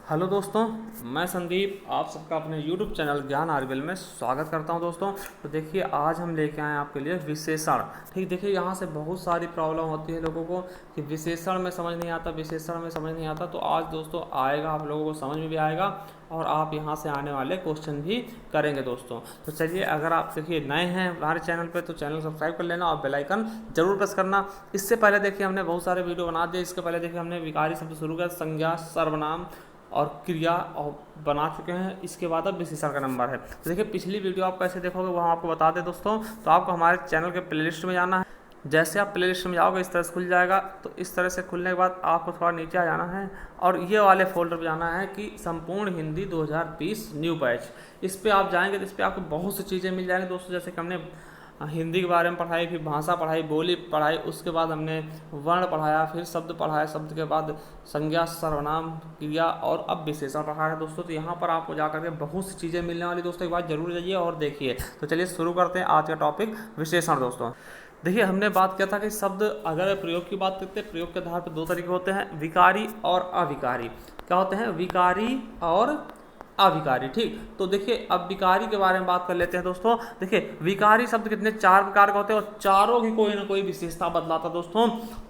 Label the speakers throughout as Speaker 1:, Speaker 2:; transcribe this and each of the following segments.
Speaker 1: Hello दोस्तों, मैं संदीप आप सबका अपने YouTube चैनल ज्ञान आरबीएल में स्वागत करता हूं। दोस्तों तो देखिए, आज हम लेके आए हैं आपके लिए विशेषण। ठीक, देखिए यहाँ से बहुत सारी प्रॉब्लम होती है लोगों को कि विशेषण में समझ नहीं आता, विशेषण में समझ नहीं आता। तो आज दोस्तों आएगा, आप लोगों को समझ में भी आएगा और आप यहाँ से आने वाले क्वेश्चन भी करेंगे दोस्तों। तो चलिए, अगर आप देखिए नए हैं हमारे चैनल पे तो चैनल सब्सक्राइब कर लेना और बेल आइकन जरूर प्रेस करना। इससे पहले देखिए हमने बहुत सारे वीडियो बना दिए। इसके पहले देखिए हमने विकारी शब्द शुरू किया, संज्ञा, सर्वनाम और क्रिया और बना चुके हैं। इसके बाद अब विशेषण का नंबर है। तो देखिए, पिछली वीडियो आप कैसे देखोगे वहाँ आपको बता दें दोस्तों। तो आपको हमारे चैनल के प्लेलिस्ट में जाना है। जैसे आप प्लेलिस्ट में जाओगे इस तरह से खुल जाएगा। तो इस तरह से खुलने के बाद आपको थोड़ा नीचे आ जाना है और ये वाले फोल्डर पर जाना है कि संपूर्ण हिंदी 2020 न्यू बैच। इस पर आप जाएंगे तो इस पर आपको बहुत सी चीज़ें मिल जाएंगी दोस्तों। जैसे कि हमने हिंदी के बारे में पढ़ाई, फिर भाषा पढ़ाई, बोली पढ़ाई, उसके बाद हमने वर्ण पढ़ाया, फिर शब्द पढ़ाया, शब्द के बाद संज्ञा, सर्वनाम, क्रिया और अब विशेषण पढ़ा है दोस्तों। तो यहाँ पर आपको जाकर के बहुत सी चीज़ें मिलने वाली दोस्तों। एक बार जरूर जाइए और देखिए। तो चलिए शुरू करते हैं आज का टॉपिक, विशेषण दोस्तों। देखिए, हमने बात किया था कि शब्द अगर प्रयोग की बात करते हैं, प्रयोग के आधार पर दो तरीके होते हैं, विकारी और अविकारी। क्या होते हैं? विकारी और अविकारी। ठीक, तो देखिए अब विकारी के बारे में बात कर लेते हैं दोस्तों। देखिए, विकारी शब्द कितने, चार प्रकार के होते हैं और चारों की कोई ना कोई विशेषता बदलाता दोस्तों।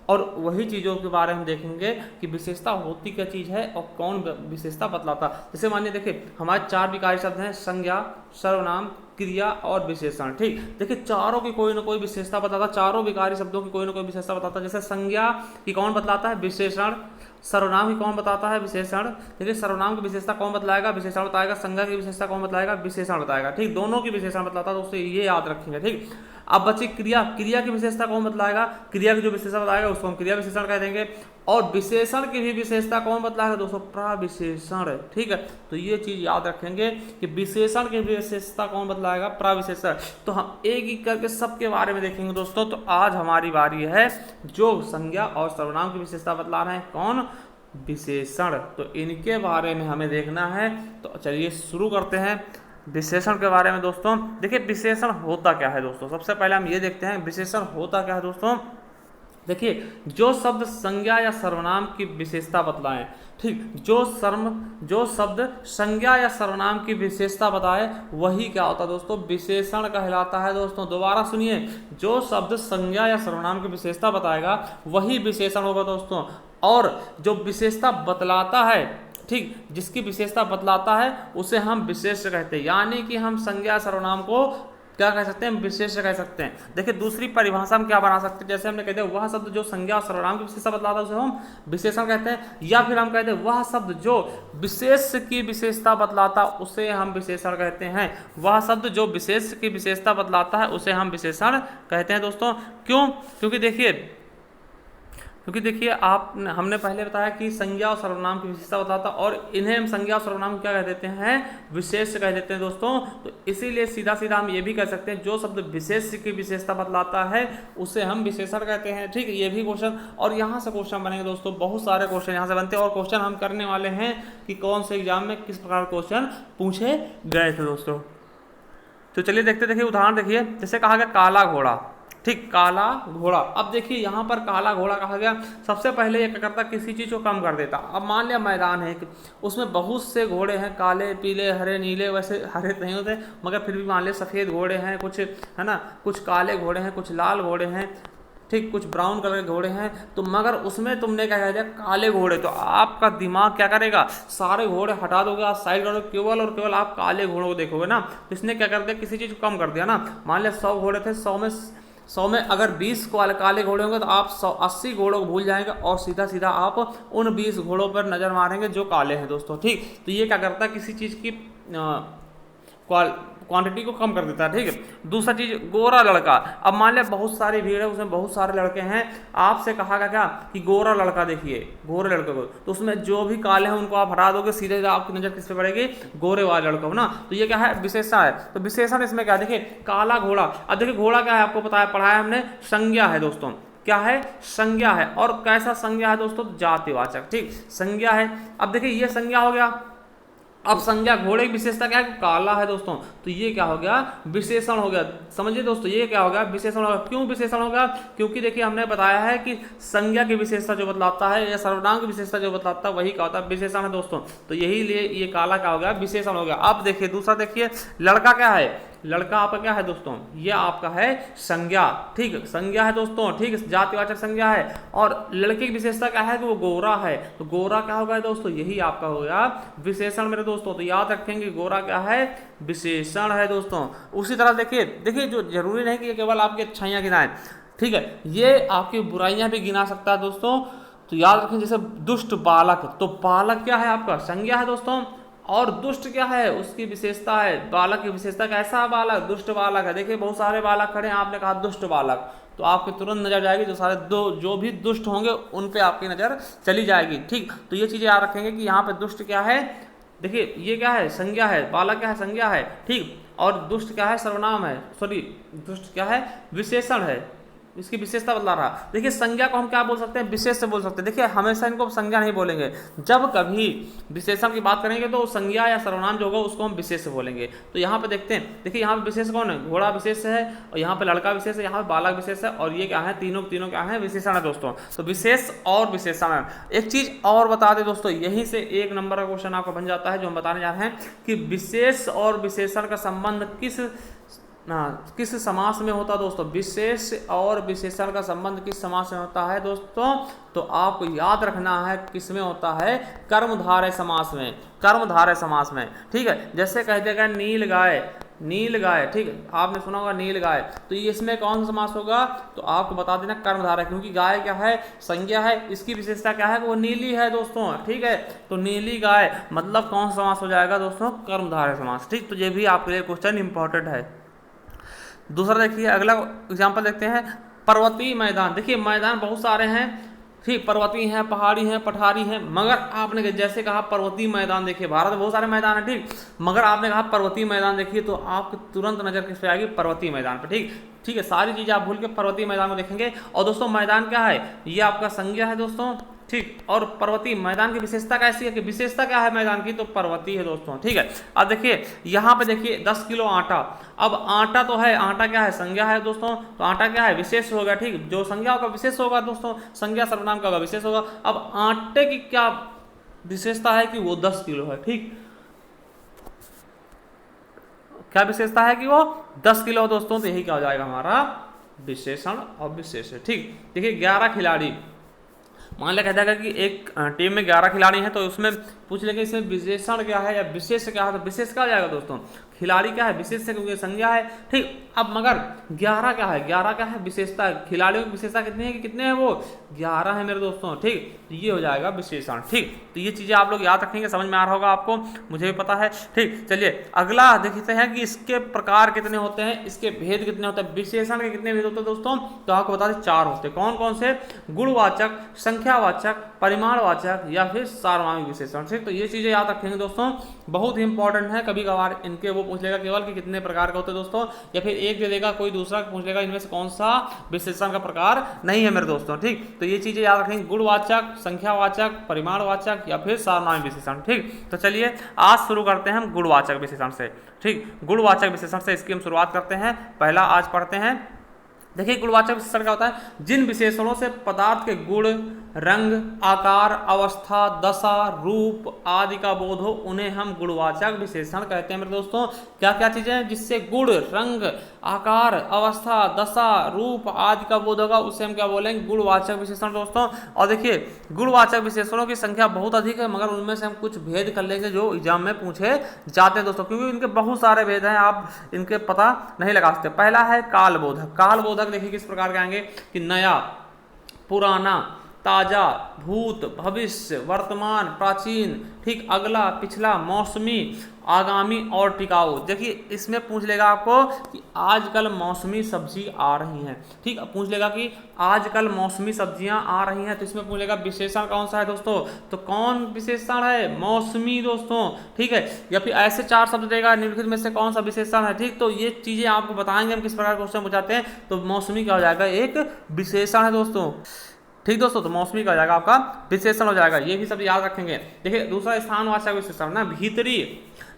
Speaker 1: और वही चीज़ों के बारे में देखेंगे कि विशेषता होती क्या चीज़ है और कौन विशेषता बतलाता। जैसे मानिए, देखिए हमारे चार विकारी शब्द हैं, संज्ञा, सर्वनाम, क्रिया और विशेषण। ठीक, देखिए चारों की कोई ना कोई विशेषता बताता, चारों विकारी शब्दों की कोई ना कोई विशेषता बताता। जैसे संज्ञा की कौन बतलाता है? विशेषण। सर्वनाम की कौन बताता है? विशेषण। देखिए, सर्वनाम की विशेषता कौन बतलाएगा? विशेषण बताएगा। संज्ञा की विशेषता कौन बतलाएगा? विशेषण बताएगा। ठीक, दोनों की विशेषण बतलाता है दोस्तों, ये याद रखेंगे। ठीक, अब बच्चे क्रिया, क्रिया की विशेषता कौन बतलाएगा? क्रिया की जो विशेषता बताएगा उसको हम क्रिया विशेषण कह देंगे। और विशेषण की भी विशेषता कौन बतलाएगा दोस्तों? प्रविशेषण। ठीक है, तो ये चीज याद रखेंगे कि विशेषण की विशेषता कौन बतलाएगा? प्रविशेषण। तो हम एक एक करके सबके बारे में देखेंगे दोस्तों। तो आज हमारी बारी है जो संज्ञा और सर्वनाम की विशेषता बतला रहे हैं, कौन? विशेषण। तो इनके बारे में हमें देखना है। तो चलिए शुरू करते हैं विशेषण के बारे में दोस्तों। देखिए, विशेषण होता क्या है दोस्तों? सबसे पहले हम ये देखते हैं विशेषण होता क्या है दोस्तों। देखिए, जो शब्द संज्ञा या सर्वनाम की विशेषता बतलाएं। ठीक, जो शब्द संज्ञा या सर्वनाम की विशेषता बताए वही क्या होता है दोस्तों? विशेषण कहलाता है दोस्तों। दोबारा सुनिए, जो शब्द संज्ञा या सर्वनाम की विशेषता बताएगा वही विशेषण होगा दोस्तों। और जो विशेषता बतलाता है, ठीक, जिसकी विशेषता बतलाता है उसे हम विशेष्य कहते हैं। यानी कि हम संज्ञा सर्वनाम को क्या कह सकते हैं? विशेष्य कह सकते हैं। देखिए, दूसरी परिभाषा हम क्या बना सकते हैं? जैसे हमने कहते हैं वह शब्द जो संज्ञा और सर्वनाम की विशेषता बतलाता है उसे हम विशेषण कहते हैं। या फिर हम कहते हैं वह शब्द जो विशेष की विशेषता बतलाता उसे हम विशेषण कहते हैं। वह शब्द जो विशेष की विशेषता बतलाता है उसे हम विशेषण कहते हैं दोस्तों। क्यों? क्योंकि देखिए हमने पहले बताया कि संज्ञा और सर्वनाम की विशेषता बताता और इन्हें हम संज्ञा और सर्वनाम क्या कह देते हैं? विशेष कह देते हैं दोस्तों। तो इसीलिए सीधा सीधा हम ये भी कह सकते हैं जो शब्द विशेष की विशेषता बतलाता है उसे हम विशेषण कहते हैं। ठीक, ये भी क्वेश्चन और यहाँ से क्वेश्चन बनेंगे दोस्तों। बहुत सारे क्वेश्चन यहाँ से बनते हैं और क्वेश्चन हम करने वाले हैं कि कौन से एग्जाम में किस प्रकार क्वेश्चन पूछे गए थे दोस्तों। तो चलिए देखते। देखिए उदाहरण देखिए, जैसे कहा गया काला घोड़ा। ठीक, काला घोड़ा। अब देखिए यहाँ पर काला घोड़ा कहा गया। सबसे पहले ये क्या करता? किसी चीज को कम कर देता। अब मान लिया मैदान है, उसमें बहुत से घोड़े हैं, काले, पीले, हरे, नीले। वैसे हरे नहीं होते मगर फिर भी मान लिया सफेद घोड़े हैं कुछ, है ना, कुछ काले घोड़े हैं, कुछ लाल घोड़े हैं, ठीक, कुछ ब्राउन कलर के घोड़े हैं। तो मगर उसमें तुमने क्या कह दिया? काले घोड़े। तो आपका दिमाग क्या करेगा? सारे घोड़े हटा दोगे, आप साइड करोगे, केवल और केवल आप काले घोड़ों को देखोगे ना। तो इसने क्या कर दिया? किसी चीज को कम कर दिया ना। मान लिया 100 घोड़े थे, 100 में अगर 20 काले घोड़े होंगे तो आप 80 घोड़ों को भूल जाएंगे और सीधा सीधा आप उन 20 घोड़ों पर नजर मारेंगे जो काले हैं दोस्तों। ठीक, तो ये क्या करता है? किसी चीज की क्वांटिटी को कम कर देता है। ठीक है, दूसरा चीज गोरा लड़का। अब मान लिया बहुत सारी भीड़ है, उसमें बहुत सारे लड़के हैं, आपसे कहा गया क्या कि गोरा लड़का देखिए, गोरे लड़के को। तो उसमें जो भी काले हैं उनको आप हटा दोगे, सीधे आपकी नजर किस पे पड़ेगी? गोरे वाले लड़के को ना। तो ये क्या है? विशेषण है। तो विशेषण इसमें क्या? देखिए काला घोड़ा। अब देखिए घोड़ा क्या है? आपको पढ़ाया हमने, संज्ञा है दोस्तों। क्या है? संज्ञा है। और कैसा संज्ञा है दोस्तों? जातिवाचक। ठीक, संज्ञा है। अब देखिए ये संज्ञा हो गया अब संज्ञा घोड़े की विशेषता क्या है, काला है दोस्तों, तो ये क्या हो गया, विशेषण हो गया। समझिए दोस्तों, ये क्या हो गया, विशेषण हो गया। क्यों विशेषण हो गया, क्योंकि देखिए हमने बताया है कि संज्ञा की विशेषता जो बतलाता है या सर्वनाम की विशेषता जो बतलाता है वही क्या होता है, विशेषण है दोस्तों। तो यही लिए ये काला क्या हो गया, विशेषण हो गया। अब देखिए दूसरा, देखिए लड़का क्या है, लड़का आपका क्या है दोस्तों, ये आपका है संज्ञा, ठीक, संज्ञा है दोस्तों, ठीक, जातिवाचक संज्ञा है। और लड़के की विशेषता क्या है कि वो गोरा है, तो गोरा क्या होगा दोस्तों, यही आपका हो गया विशेषण मेरे दोस्तों। तो याद रखेंगे गोरा क्या है, विशेषण है दोस्तों। उसी तरह देखिए जो जरूरी नहीं कि केवल आपकी अच्छाइयाँ गिनाएं, ठीक है, ये आपकी बुराइयां भी गिना सकता है दोस्तों। तो याद रखें, जैसे दुष्ट बालक, तो बालक क्या है आपका, संज्ञा है दोस्तों, और दुष्ट क्या है, उसकी विशेषता है। बालक की विशेषता कैसा बालक, दुष्ट बालक है। देखिए बहुत सारे बालक खड़े हैं, आपने कहा दुष्ट बालक, तो आपकी तुरंत नजर जाएगी जो भी दुष्ट होंगे उन पे आपकी नजर चली जाएगी, ठीक। तो ये चीजें याद रखेंगे कि यहाँ पे दुष्ट क्या है, देखिए ये क्या है, संज्ञा है, बालक क्या है, संज्ञा है, ठीक, और दुष्ट क्या है, सर्वनाम है, सॉरी दुष्ट क्या है, विशेषण है, इसकी विशेषता बतला रहा। देखिए संज्ञा को हम क्या बोल सकते हैं, विशेष से बोल सकते हैं। देखिए हमेशा इनको संज्ञा नहीं बोलेंगे, जब कभी विशेषण की बात करेंगे तो संज्ञा या सर्वनाम जो होगा उसको हम विशेष से बोलेंगे। तो यहाँ पे देखते हैं, देखिए यहाँ पे विशेष कौन है, घोड़ा विशेष है, और यहाँ पे लड़का विशेष है, यहाँ पे बालक विशेष है, और ये क्या है, तीनों क्या है, विशेषण है दोस्तों। तो विशेष और विशेषण है। एक चीज और बता दें दोस्तों, यहीं से 1 नंबर का क्वेश्चन आपको बन जाता है जो हम बताने जा रहे हैं कि विशेष और विशेषण का संबंध किस समास में होता है दोस्तों, विशेष और विशेषण का संबंध किस समास में होता है दोस्तों। तो आपको याद रखना है किस में होता है, कर्मधारय समास में, कर्मधारय समास में, ठीक है। जैसे कह देगा नील गाय, नील गाय, ठीक है, आपने सुना होगा नील गाय, तो ये इसमें कौन सा समास होगा, तो आपको बता देना कर्मधारय, क्योंकि गाय क्या है, संज्ञा है, इसकी विशेषता क्या है कि वो नीली है दोस्तों, ठीक है। तो नीली गाय मतलब कौन सा समास हो जाएगा दोस्तों, कर्मधारय समास, ठीक। तो ये भी आपके लिए क्वेश्चन इंपॉर्टेंट है। दूसरा देखिए, अगला एग्जाम्पल देखते हैं, पर्वतीय मैदान। देखिए मैदान बहुत सारे हैं, ठीक, पर्वतीय हैं, पहाड़ी हैं, पठारी हैं, मगर आपने जैसे कहा पर्वतीय मैदान, देखिए भारत में बहुत सारे मैदान हैं, ठीक, मगर आपने कहा पर्वतीय मैदान, देखिए तो आपकी तुरंत नजर किस पे आएगी, पर्वतीय मैदान पे, ठीक है। सारी चीजें आप भूल के पर्वतीय मैदान को देखेंगे। और दोस्तों मैदान क्या है, ये आपका संज्ञा है दोस्तों, ठीक, और पर्वतीय मैदान की विशेषता कैसी है कि विशेषता क्या है मैदान की, तो पर्वतीय है दोस्तों, ठीक है। अब देखिए यहाँ पे देखिए 10 किलो आटा, अब आटा तो है, आटा क्या है, संज्ञा है दोस्तों, तो आटा क्या है, विशेष हो गया, ठीक, जो संज्ञा होगा विशेष होगा दोस्तों, संज्ञा सर्वनाम का होगा विशेष होगा। अब आटे की क्या विशेषता है कि वो 10 किलो है, ठीक, क्या विशेषता है कि वो 10 किलो है दोस्तों, तो यही क्या हो जाएगा हमारा विशेषण और विशेष, ठीक। देखिए 11 खिलाड़ी, मान लिया कहता है कि एक टीम में 11 खिलाड़ी हैं, तो उसमें पूछ लेंगे इसमें विशेषण क्या है या विशेष क्या है, तो विशेष क्या आ जाएगा दोस्तों, खिलाड़ी क्या है, विशेष से क्योंकि संज्ञा है, ठीक। अब मगर 11 क्या है, 11 क्या है, विशेषता, खिलाड़ियों की विशेषता कितनी है कि कितने हैं वो 11 है मेरे दोस्तों, ठीक। तो ये हो जाएगा विशेषण, ठीक। तो ये चीजें आप लोग याद रखेंगे, समझ में आ रहा होगा आपको, मुझे भी पता है, ठीक। चलिए अगला देखते हैं कि इसके प्रकार कितने होते हैं, इसके भेद कितने होते हैं, विशेषण के कितने भेद होते हैं दोस्तों। तो आपको बता दें 4 होते हैं, कौन कौन से, गुणवाचक, संख्यावाचक, परिमाणवाचक या फिर सार्वनामिक विशेषण, ठीक। तो ये चीजें याद रखेंगे दोस्तों, बहुत ही इंपॉर्टेंट है। कभी कभार इनके वो पूछ लेगा केवल कि कितने प्रकार के होते हैं दोस्तों, या फिर एक दे देगा, कोई दूसरा पूछ लेगा इनमें से कौन सा विशेषण का प्रकार नहीं है मेरे दोस्तों, ठीक। तो ये चीजें याद रखेंगे, गुणवाचक, संख्यावाचक, परिमाणवाचक या फिर सार्वनामिक विशेषण, ठीक। तो चलिए आज शुरू करते हैं हम गुणवाचक विशेषण से, ठीक। गुणवाचक विशेषण से इसकी हम शुरुआत करते हैं। पहला आज पढ़ते हैं, देखिए गुणवाचक विशेषण क्या होता है, जिन विशेषणों से पदार्थ के गुण, रंग, आकार, अवस्था, दशा, रूप आदि का बोध हो उन्हें हम गुणवाचक विशेषण कहते हैं मेरे दोस्तों। क्या क्या चीजें हैं जिससे गुण, रंग, आकार, अवस्था, दशा, रूप आदि का बोध होगा उसे हम क्या बोलेंगे, गुणवाचक विशेषण दोस्तों। और देखिए गुणवाचक विशेषणों की संख्या बहुत अधिक है, मगर उनमें से हम कुछ भेद कर लेंगे जो एग्जाम में पूछे जाते हैं दोस्तों, क्योंकि इनके बहुत सारे भेद हैं, आप इनके पता नहीं लगा सकते। पहला है कालबोधक। कालबोधक देखिए किस प्रकार के आएंगे कि नया, पुराना, ताजा, भूत, भविष्य, वर्तमान, प्राचीन, ठीक, अगला, पिछला, मौसमी, आगामी और टिकाऊ। देखिए इसमें पूछ लेगा आपको कि आजकल मौसमी सब्जी आ रही हैं, ठीक, पूछ लेगा कि आजकल मौसमी सब्जियां आ रही हैं, तो इसमें पूछेगा विशेषण कौन सा है दोस्तों, तो कौन विशेषण है, मौसमी दोस्तों, ठीक है। या फिर ऐसे 4 शब्द देगा, निम्नलिखित में से कौन सा विशेषण है, ठीक। तो ये चीजें आपको बताएंगे हम किस प्रकार क्वेश्चन पूछाते हैं। तो मौसमी क्या हो जाएगा, एक विशेषण है दोस्तों। ठीक दोस्तों, तो मौसमी का हो जाएगा आपका विशेषण हो जाएगा, ये भी सब याद रखेंगे। देखिए दूसरा स्थानवाचक विशेषण ना भीतरी,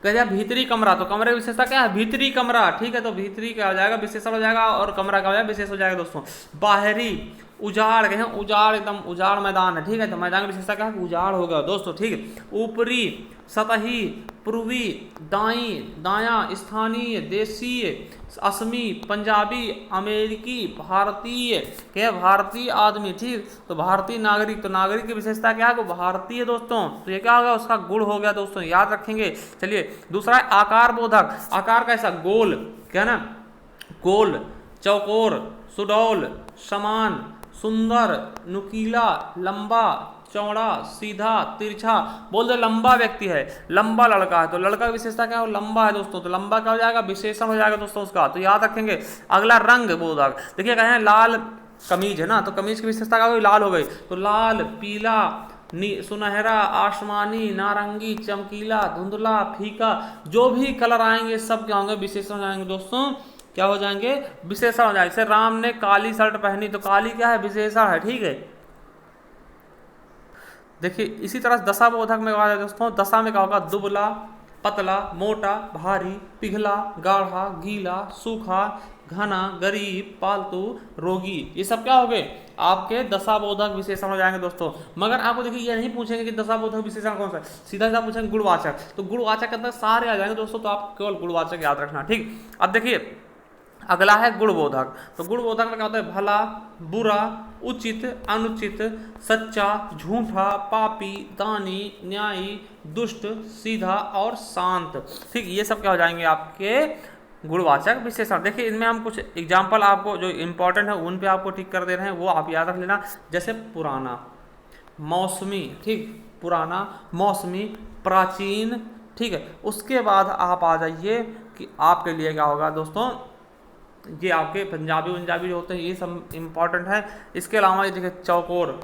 Speaker 1: कह दिया भीतरी कमरा, तो कमरे की विशेषता क्या है, भीतरी कमरा, ठीक है, तो भीतरी क्या हो जाएगा, विशेषण हो जाएगा, और कमरा क्या हो जाएगा, विशेष हो जाएगा दोस्तों। बाहरी, उजाड़, कहें उजाड़, एकदम उजाड़ मैदान है, ठीक है, तो मैदान की विशेषता क्या है, उजाड़ हो गया दोस्तों, ठीक है। ऊपरी, सतही, पूर्वी, दाई, दायां, स्थानीय, देशीय, असमी, पंजाबी, अमेरिकी, भारतीय, क्या भारतीय आदमी, ठीक, तो भारतीय नागरिक, तो नागरिक की विशेषता क्या है, वो भारतीय दोस्तों, तो ये क्या होगा, उसका गुण हो गया दोस्तों, याद रखेंगे। चलिए दूसरा है आकार बोधक, आकार कैसा, गोल, क्या ना, गोल, चौकोर, सुडौल, समान, सुंदर, नुकीला, लंबा, चौड़ा, सीधा, तिरछा, बोल दे लंबा व्यक्ति है, लंबा लड़का है, तो लड़का की विशेषता क्या हो, लंबा है दोस्तों, तो लंबा क्या हो जाएगा, विशेषण हो जाएगा दोस्तों उसका, तो याद रखेंगे। अगला रंग बोधक, देखिए कहें लाल कमीज है ना, तो कमीज की विशेषता क्या हो गई, लाल हो गई, तो लाल, पीला, सुनहरा, आसमानी, नारंगी, चमकीला, धुंधला, फीका, जो भी कलर आएंगे सब क्या होंगे, विशेषण हो जाएंगे दोस्तों, क्या हो जाएंगे, विशेषण हो जाएंगे। जैसे राम ने काली शर्ट पहनी, तो काली क्या है, विशेषण है, ठीक है। देखिए इसी तरह दशा बोधक में कहा जाए दोस्तों, दशा में क्या होगा, दुबला, पतला, मोटा, भारी, पिघला, गाढ़ा, गीला, सूखा, घना, गरीब, पालतू, रोगी, ये सब क्या हो गए आपके दशाबोधक विशेषण हो जाएंगे दोस्तों। मगर आपको देखिए ये नहीं पूछेंगे कि दशाबोधक विशेषण कौन सा है, सीधा सीधा पूछेंगे गुणवाचक, तो गुणवाचक के अंदर सारे आ जाएंगे दोस्तों, तो आप केवल गुणवाचक याद रखना, ठीक। अब देखिए अगला है गुणबोधक, तो गुणबोधक में क्या होता है, भला, बुरा, उचित, अनुचित, सच्चा, झूठा, पापी, दानी, न्यायी, दुष्ट, सीधा और शांत, ठीक, ये सब क्या हो जाएंगे आपके गुणवाचक विशेषण। देखिए इनमें हम कुछ एग्जाम्पल आपको जो इंपॉर्टेंट है उन पे आपको टिक कर दे रहे हैं, वो आप याद रख लेना। जैसे पुराना, मौसमी, ठीक, पुराना, मौसमी, प्राचीन, ठीक है। उसके बाद आप आ जाइए कि आपके लिए क्या होगा दोस्तों, ये आपके पंजाबी जो होते हैं ये सब इंपॉर्टेंट है। इसके अलावा ये देखिए चौकोर,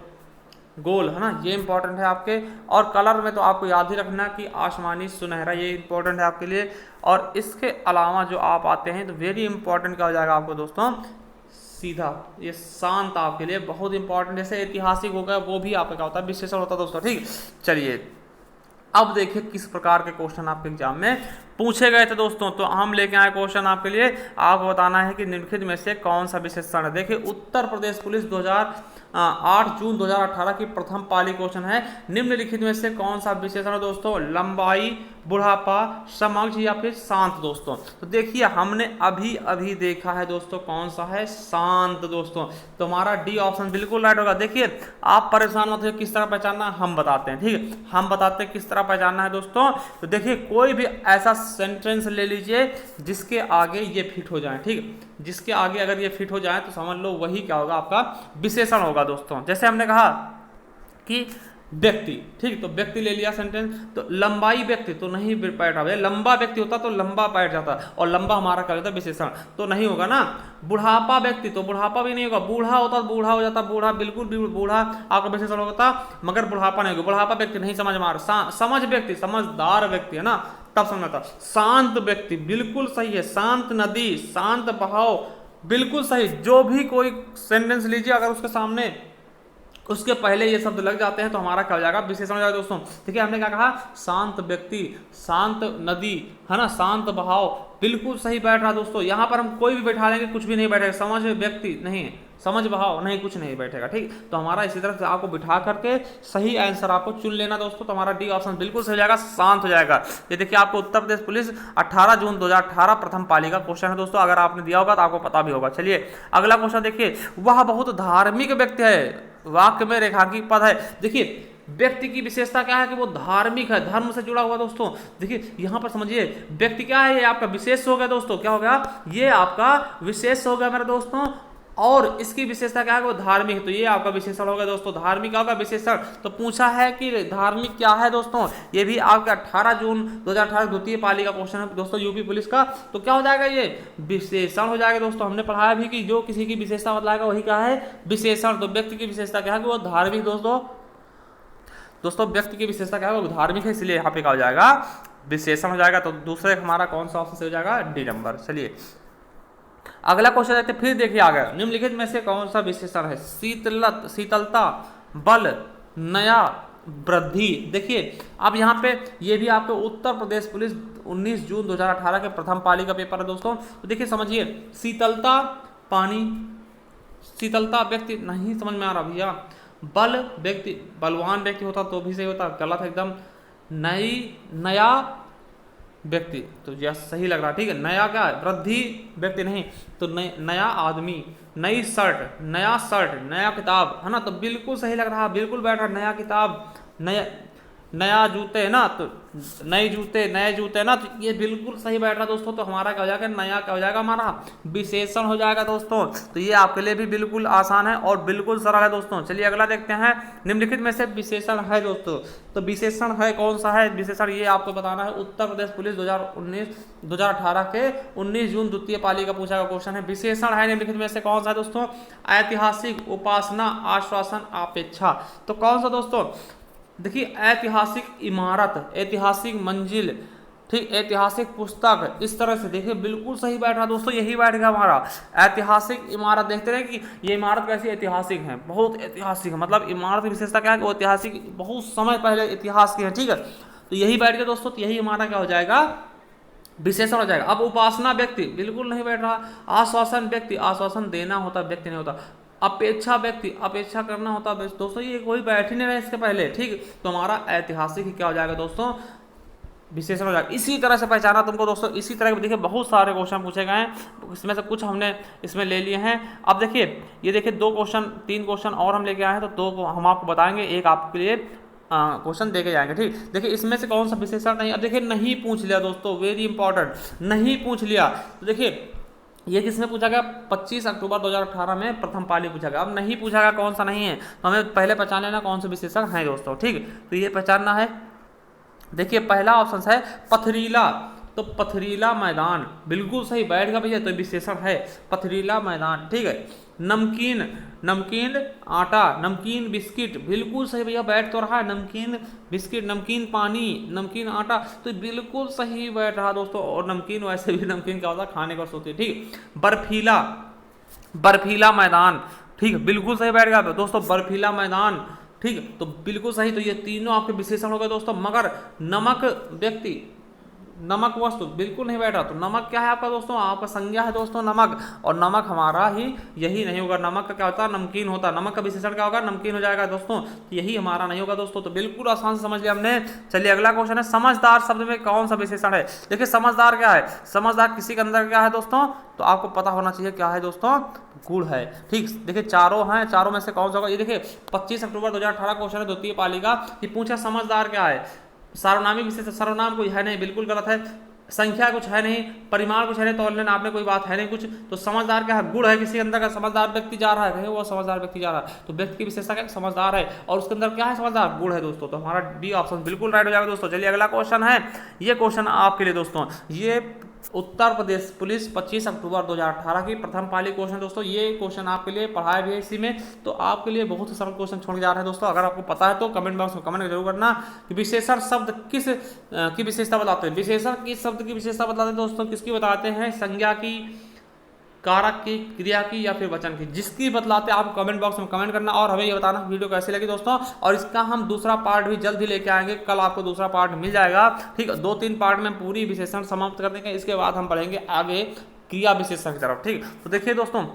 Speaker 1: गोल, है ना, ये इंपॉर्टेंट है आपके। और कलर में तो आपको याद ही रखना कि आसमानी, सुनहरा, ये इंपॉर्टेंट है आपके लिए। और इसके अलावा जो आप आते हैं तो वेरी इंपॉर्टेंट क्या हो जाएगा आपको दोस्तों, सीधा, ये शांत आपके लिए बहुत इंपॉर्टेंट। जैसे ऐतिहासिक हो गया, वो भी आपका क्या होता है, विशेषण होता है दोस्तों, ठीक। चलिए अब देखिए किस प्रकार के क्वेश्चन आपके एग्जाम में पूछे गए थे दोस्तों। तो हम लेके आए क्वेश्चन आपके लिए, आपको बताना है कि निम्नलिखित में से कौन सा विशेषण है। देखिए उत्तर प्रदेश पुलिस 8 जून 2018 की प्रथम पाली क्वेश्चन है, निम्नलिखित में से कौन सा विशेषण है दोस्तों, लंबाई, बुढ़ापा, समक्ष या फिर शांत दोस्तों। तो देखिए हमने अभी अभी देखा है दोस्तों कौन सा है, शांत दोस्तों, तो हमारा डी ऑप्शन बिल्कुल राइट होगा। देखिए आप परेशान मत होइए किस तरह पहचानना हम बताते हैं, ठीक है, हम बताते हैं किस तरह पहचानना है दोस्तों। तो देखिए कोई भी ऐसा सेंटेंस ले लीजिए जिसके आगे ये फिट हो जाए, ठीक, जिसके आगे अगर ये फिट हो जाए तो समझ लो वही क्या होगा, आपका विशेषण होगा दोस्तों। जैसे हमने कहा कि व्यक्ति, ठीक, तो व्यक्ति ले लिया सेंटेंस, तो लंबाई व्यक्ति तो नहीं बैठ रहा है, लंबा व्यक्ति होता तो लंबा बैठ जाता, और लंबा हमारा क्या होता है विशेषण, तो नहीं होगा ना। बुढ़ापा व्यक्ति तो बुढ़ापा भी नहीं होगा, बूढ़ा होता तो बूढ़ा हो जाता, बूढ़ा बिल्कुल भी बूढ़ा आपका विशेषण होता, मगर बुढ़ापा नहीं होगा, बुढ़ापा व्यक्ति नहीं समझ में आ रहा, समझ व्यक्ति, समझदार व्यक्ति है ना, तब समझ आता। शांत व्यक्ति बिल्कुल सही है, शांत नदी, शांत बहाव, बिल्कुल सही। जो भी कोई सेंटेंस लीजिए अगर उसके सामने उसके पहले ये शब्द लग जाते हैं तो हमारा क्या हो जाएगा, विशेषण हो जाएगा दोस्तों। ठीक है, हमने क्या कहा, शांत व्यक्ति, शांत नदी, है ना, शांत बहाव, बिल्कुल सही बैठ रहा दोस्तों। यहाँ पर हम कोई भी बैठा लेंगे कुछ भी नहीं बैठेगा, समझ व्यक्ति नहीं, समझ बहाव नहीं, कुछ नहीं बैठेगा, ठीक। तो हमारा इसी तरह से आपको बिठा करके सही आंसर आपको चुन लेना दोस्तों, तो हमारा डी ऑप्शन बिल्कुल सही हो जाएगा, शांत हो जाएगा। ये देखिए आपको उत्तर प्रदेश पुलिस 18 जून 2018 प्रथम पाली का क्वेश्चन है दोस्तों, अगर आपने दिया होगा तो आपको पता भी होगा। चलिए अगला क्वेश्चन देखिए, वह बहुत धार्मिक व्यक्ति है, वाक्य में रेखांकित पद है। देखिए व्यक्ति की विशेषता क्या है कि वो धार्मिक है, धर्म से जुड़ा हुआ दोस्तों। देखिए यहाँ पर समझिए व्यक्ति क्या है, ये आपका विशेष हो गया दोस्तों, क्या हो गया, ये आपका विशेष हो गया मेरे दोस्तों, और इसकी विशेषता क्या है, वो धार्मिक है, तो ये आपका विशेषण होगा दोस्तों, धार्मिक होगा विशेषण। तो पूछा है कि धार्मिक क्या है दोस्तों, ये भी आपका 18 जून 2018 द्वितीय पाली का क्वेश्चन है दोस्तों, यूपी पुलिस का। तो क्या हो जाएगा, ये विशेषण हो जाएगा दोस्तों। हमने पढ़ाया भी कि जो किसी की विशेषता बतलाएगा वही क्या है, विशेषण। तो व्यक्ति की विशेषता क्या है कि वो धार्मिक दोस्तों व्यक्ति की विशेषता क्या है, वो धार्मिक है, इसलिए यहाँ पे क्या हो जाएगा, विशेषण हो जाएगा। तो दूसरे हमारा कौन सा ऑप्शन से हो जाएगा, डी नंबर। चलिए अगला क्वेश्चन देखते फिर देखिए आगे, निम्नलिखित में से कौन सा विशेषण है? शीतलता, बल, नया, वृद्धि। देखिए अब यहाँ पे ये भी आपको उत्तर प्रदेश पुलिस 19 जून 2018 के प्रथम पाली का पेपर है दोस्तों। तो देखिए समझिए, शीतलता पानी, शीतलता व्यक्ति नहीं समझ में आ रहा भैया। बल व्यक्ति, बलवान व्यक्ति होता तो भी सही होता, गलत है एकदम। नया व्यक्ति, तो यह सही लग रहा है, ठीक है। नया क्या है? वृद्धि व्यक्ति नहीं, तो नया आदमी, नई शर्ट, नया शर्ट, नया किताब, है ना, तो बिल्कुल सही लग रहा है, बिल्कुल बैठ रहा। नया किताब, नया जूते है ना, तो नए जूते है ना, तो ये बिल्कुल सही बैठ रहा दोस्तों। तो हमारा क्या हो जाएगा? नया क्या हो जाएगा? हमारा विशेषण हो जाएगा दोस्तों। तो ये आपके लिए भी बिल्कुल आसान है और बिल्कुल सरल है दोस्तों। चलिए अगला देखते हैं, निम्नलिखित में से विशेषण है दोस्तों। तो विशेषण है कौन सा है विशेषण, ये आपको बताना है। उत्तर प्रदेश पुलिस 2018 के 19 जून द्वितीय पाली का पूछा गया क्वेश्चन है। विशेषण है निम्नलिखित में से कौन सा है दोस्तों? ऐतिहासिक, उपासना, आश्वासन, अपेक्षा। तो कौन सा दोस्तों? देखिए ऐतिहासिक इमारत, ऐतिहासिक मंजिल, ठीक, ऐतिहासिक पुस्तक, इस तरह से देखिए बिल्कुल सही बैठ रहा दोस्तों, यही बैठ गया हमारा। ऐतिहासिक इमारत, देखते रहे कि ये इमारत कैसी ऐतिहासिक है, बहुत ऐतिहासिक है, मतलब इमारत की विशेषता क्या है कि वो ऐतिहासिक, बहुत समय पहले इतिहास की है, ठीक है। तो यही बैठ गया दोस्तों, तो यही हमारा क्या हो जाएगा? विशेषण हो जाएगा। अब उपासना व्यक्ति बिल्कुल नहीं बैठ रहा। आश्वासन व्यक्ति, आश्वासन देना होता, व्यक्ति नहीं होता। अपेक्षा व्यक्ति, अपेक्षा करना होता दोस्तों, ये कोई बैठ ही नहीं रहा इसके पहले, ठीक। तो हमारा ऐतिहासिक ही क्या हो जाएगा दोस्तों? विशेषण हो जाएगा। इसी तरह से पहचाना तुमको दोस्तों, इसी तरह के देखिए बहुत सारे क्वेश्चन पूछे गए हैं, इसमें से कुछ हमने इसमें ले लिए हैं। अब देखिए ये देखिए 3 क्वेश्चन और हम लेके आए हैं, तो 2 को हम आपको बताएंगे, एक आपके लिए क्वेश्चन देके जाएंगे, ठीक। देखिए इसमें से कौन सा विशेषण नहीं, अब देखिए नहीं पूछ लिया दोस्तों, वेरी इंपॉर्टेंट, नहीं पूछ लिया। तो देखिए ये किसमें पूछा गया? 25 अक्टूबर 2018 में प्रथम पाली पूछा गया। अब नहीं पूछा गया कौन सा नहीं है, तो हमें पहले पहचान लेना कौन से विशेषण है दोस्तों, ठीक। तो ये पहचानना है। देखिए पहला ऑप्शन है पथरीला, तो पथरीला मैदान बिल्कुल सही बैठ गया भैया, तो विशेषण है पथरीला मैदान, ठीक है। नमकीन, नमकीन आटा, नमकीन बिस्किट, बिल्कुल सही भैया बैठ तो रहा है। नमकीन बिस्किट, नमकीन पानी, नमकीन आटा, तो बिल्कुल सही बैठ रहा दोस्तों। और नमकीन वैसे भी नमकीन क्या होता है? खाने का होती है, ठीक। बर्फीला, बर्फीला मैदान, ठीक, बिल्कुल सही बैठ गया दोस्तों, बर्फीला मैदान, ठीक। तो बिल्कुल सही, तो ये तीनों आपके विशेषण हो गए दोस्तों। मगर नमक व्यक्ति, नमक वस्तु, बिल्कुल नहीं बैठ रहा। तो नमक क्या है आपका दोस्तों? आपका संज्ञा है दोस्तों नमक, और नमक हमारा ही यही नहीं होगा। नमक का क्या होता है? नमकीन होता है। नमक का विशेषण क्या होगा? नमकीन हो जाएगा दोस्तों, तो यही हमारा नहीं होगा दोस्तों। तो बिल्कुल आसान से समझ लिया हमने। चलिए अगला क्वेश्चन है, समझदार शब्द में कौन सा विशेषण है? देखिए समझदार क्या है? समझदार किसी के अंदर क्या है दोस्तों? तो आपको पता होना चाहिए क्या है दोस्तों? गुण है, ठीक। देखिए चारों हैं, चारों में से कौन सा होगा? ये देखिए 25 अक्टूबर 2018 क्वेश्चन है द्वितीय पाली का, कि पूछा समझदार क्या है? सार्वनामी विशेषण, सर्वनाम कोई है नहीं, बिल्कुल गलत है। संख्या कुछ है नहीं, परिमाण कुछ है नहीं, तौलने नापने कोई बात है नहीं कुछ। तो समझदार क्या है? गुण है किसी अंदर का, समझदार व्यक्ति जा रहा है कहीं, वो समझदार व्यक्ति जा रहा है, तो व्यक्ति की विशेषता क्या? समझदार है, और उसके अंदर क्या है? समझदार, गुण है दोस्तों। तो हमारा डी ऑप्शन बिल्कुल राइट हो जाएगा दोस्तों। चलिए अगला क्वेश्चन है, ये क्वेश्चन आपके लिए दोस्तों, ये उत्तर प्रदेश पुलिस 25 अक्टूबर 2018 की प्रथम पाली क्वेश्चन दोस्तों। ये क्वेश्चन आपके लिए पढ़ाया भी है इसी में, तो आपके लिए बहुत ही सरल क्वेश्चन छोड़ जा रहे हैं दोस्तों। अगर आपको पता है तो कमेंट बॉक्स में कमेंट जरूर करना कि विशेषण शब्द किस की विशेषता बताते हैं। विशेषण किस शब्द की विशेषता बताते हैं दोस्तों? किसकी बताते हैं? संज्ञा की, कारक की, क्रिया की, या फिर वचन की, जिसकी बतलाते आप कमेंट बॉक्स में कमेंट करना, और हमें ये बताना वीडियो कैसी लगी दोस्तों। और इसका हम दूसरा पार्ट भी जल्द ही लेके आएंगे, कल आपको दूसरा पार्ट मिल जाएगा, ठीक है। 2-3 पार्ट में पूरी विशेषण समाप्त कर देंगे, इसके बाद हम बढ़ेंगे आगे क्रिया विशेषण की तरफ, ठीक। तो देखिए दोस्तों,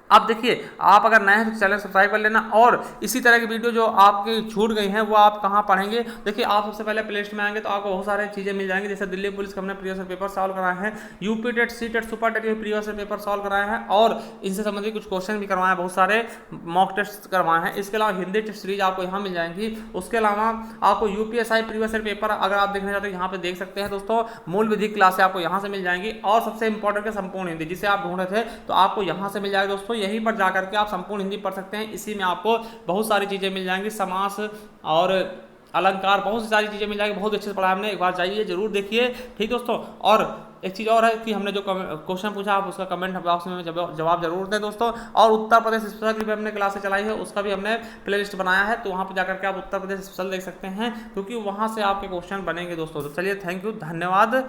Speaker 1: अब देखिए आप अगर नए हैं तो चैनल सब्सक्राइब कर लेना, और इसी तरह की वीडियो जो आपकी छूट गई हैं वो आप कहाँ पढ़ेंगे? देखिए आप सबसे पहले प्ले लिस्ट में आएंगे तो आपको बहुत सारे चीज़ें मिल जाएंगी, जैसे दिल्ली पुलिस का हमने प्रीवियस ईयर पेपर सॉल्व कराए हैं, UP TET, CTET, super TET के प्रीवियस ईयर पेपर सॉल्व कराए हैं, और इनसे संबंधित कुछ क्वेश्चन भी करवाए हैं, बहुत सारे मॉक टेस्ट करवाए हैं। इसके अलावा हिंदी टेस्ट सीरीज आपको यहाँ मिल जाएंगी। उसके अलावा आपको यूपीएसआई प्रीवियस ईयर पेपर अगर आप देखना चाहते हो यहाँ पे देख सकते हैं दोस्तों। मूल विधि क्लास आपको यहाँ से मिल जाएंगी, और सबसे इंपॉर्टेंट है संपूर्ण हिंदी, जिसे आप ढूंढ रहे थे, तो आपको यहाँ से मिल जाएगा दोस्तों। यहीं पर जाकर के आप संपूर्ण हिंदी पढ़ सकते हैं। इसी में आपको बहुत सारी चीजें मिल जाएंगी, समास और अलंकार, बहुत सारी चीजें मिल जाएंगी। बहुत अच्छे से पढ़ा हमने, एक बार जाइए जरूर देखिए, ठीक दोस्तों। और एक चीज़ और है कि हमने जो क्वेश्चन पूछा आप उसका कमेंट बॉक्स में जवाब जरूर दें दोस्तों। और उत्तर प्रदेश स्पेशल की भी हमने क्लासें चलाई है, उसका भी हमने प्लेलिस्ट बनाया है, तो वहाँ पर जाकर के आप उत्तर प्रदेश स्पेशल देख सकते हैं, क्योंकि वहाँ से आपके क्वेश्चन बनेंगे दोस्तों। तो चलिए थैंक यू, धन्यवाद।